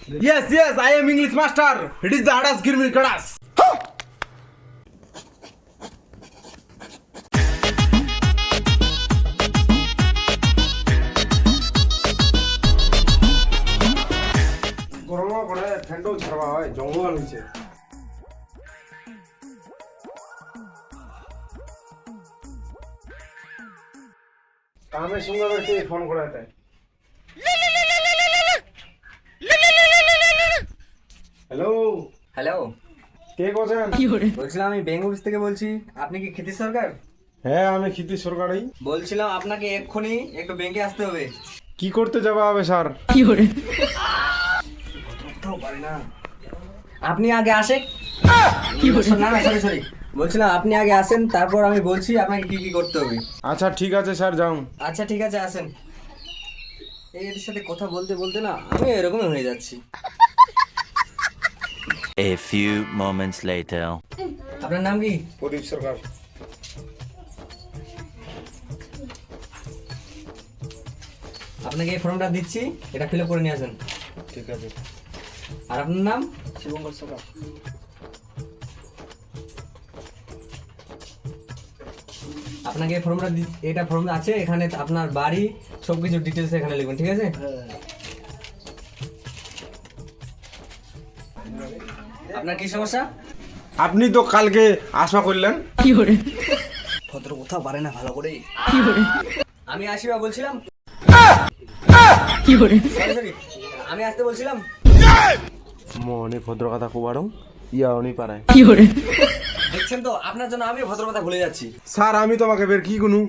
Yes, yes, I am English master. It is the Hadas Girmir Kadas. গরমও পড়ে ঠান্ডাও ছাড়া হয় জঙ্গল হয়েছে কামের সঙ্গে বেশি ফোন করে দেয় হ্যালো হ্যালো, কে বলছেন? বলছিলাম আমি ব্যাংক অফিস থেকে বলছি। আপনি কি ক্ষিতিশ সরকার? হ্যাঁ আমি ক্ষিতিশ সরকারই। বলছিলাম আপনাকে এক্ষুনি একটু ব্যাংকে আসতে হবে। কি করতে যাবা হবে স্যার? পারি না। আপনি আগে আসেন। না না সরি সরি, বলছিলাম আপনি আগে আসেন, তারপর আমি বলছি আপনাকে কি কি করতে হবে। আচ্ছা ঠিক আছে স্যার, যাও। আচ্ছা ঠিক আছে, আসেন। এর সাথে কথা বলতে বলতে না আমি এরকমই হয়ে যাচ্ছি। A few moments later. আপনার নাম কি? প্রদীপ সরকার। আপনাকে এই ফর্মটা দিচ্ছি, এটা ফিল আপ করে নিয়ে আসেন। ঠিক আছে। আর আপনার নাম? শিবঙ্কর সরকার। আপনাকে এই ফর্মটা এটা ফর্ম আছে, এখানে আপনার বাড়ি সবকিছু ডিটেলস এখানে লিখবেন, ঠিক আছে? আপনার কি সমস্যা? আপনি তো কালকে আশা করলেন। ভদ্র কোথাও পারে না ভালো করে। আমি আসিবা বলছিলাম। Sorry, sorry, আমি আসতে বলছিলাম। মনে ভদ্র কথা কুবাড়ো ইয়া উনি পারে। দেখছেন তো, আপনার জন্য আমি ভদ্র কথা ভুলে যাচ্ছি। স্যার আমি তোমাকে বের কি গুনু?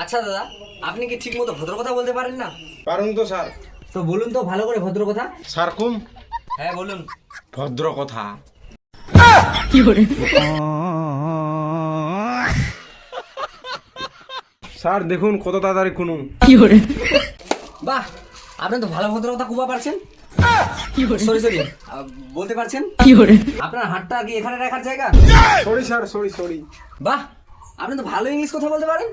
আচ্ছা দাদা, আপনি কি ঠিক মতো ভদ্র কথা বলতে পারেন না? পারুন তো স্যার। তো বলুন তো ভালো করে ভদ্র কথা। স্যার কুম হ্যাঁ বলুন। ভদ্র কথা। স্যার দেখুন কত তাড়াতাড়ি কুনু। বাহ, আপনি তো ভালো ভদ্র কথা কুবা পারছেন। সরি সরি, বলতে পারছেন। আপনার হাতটা কি এখানে রাখার জায়গা? Sorry sir, sorry sorry. বাহ, আপনি তো ভালো ইংলিশ কথা বলতে পারেন।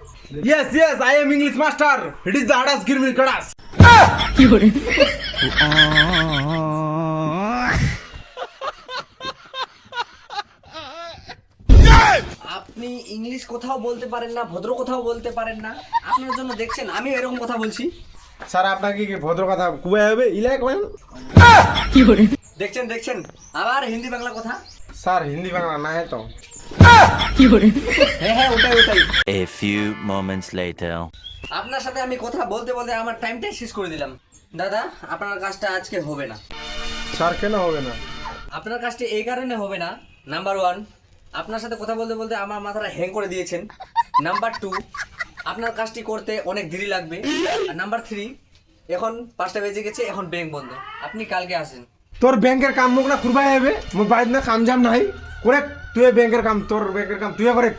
Yes, yes, I am English master. It is the Hadas Girmir Kadas. আপনি ইংলিশ কোথাও বলতে পারেন না, ভদ্র কোথাও বলতে পারেন না। আপনার জন্য দেখছেন আমি এরকম কথা বলছি। স্যার আপনাকে কি ভদ্র কথা কুবাই হবে? ইলাই করেন। দেখছেন দেখছেন, আবার হিন্দি বাংলা কথা। স্যার হিন্দি বাংলা না তো। হ্যাঁ হ্যাঁ, ওটাই ওটাই। A few moments later. আপনার সাথে আমি কথা বলতে বলতে আমার টাইমটাই শেষ করে দিলাম। দাদা, আপনার কাজটা আজকে হবে না। স্যার কেন হবে না? আপনার কাজটি এই কারণে হবে না, নাম্বার 1, আপনার সাথে কথা বলতে বলতে আমার মাথাটা হ্যাং করে দিয়েছেন। নাম্বার 2, আপনার কাজটি করতে অনেক দেরি লাগবে। আর নাম্বার 3, এখন 5টা বেজে গেছে, এখন ব্যাংক বন্ধ। আপনি কালকে আসেন। তোর ব্যাংকের কাম মুখ না কুরবাই হবে। মোর বাড়িতে না কাম জাম নাই করে। তুই ব্যাংকের কাম, তোর ব্যাংকের কাম তুই করে।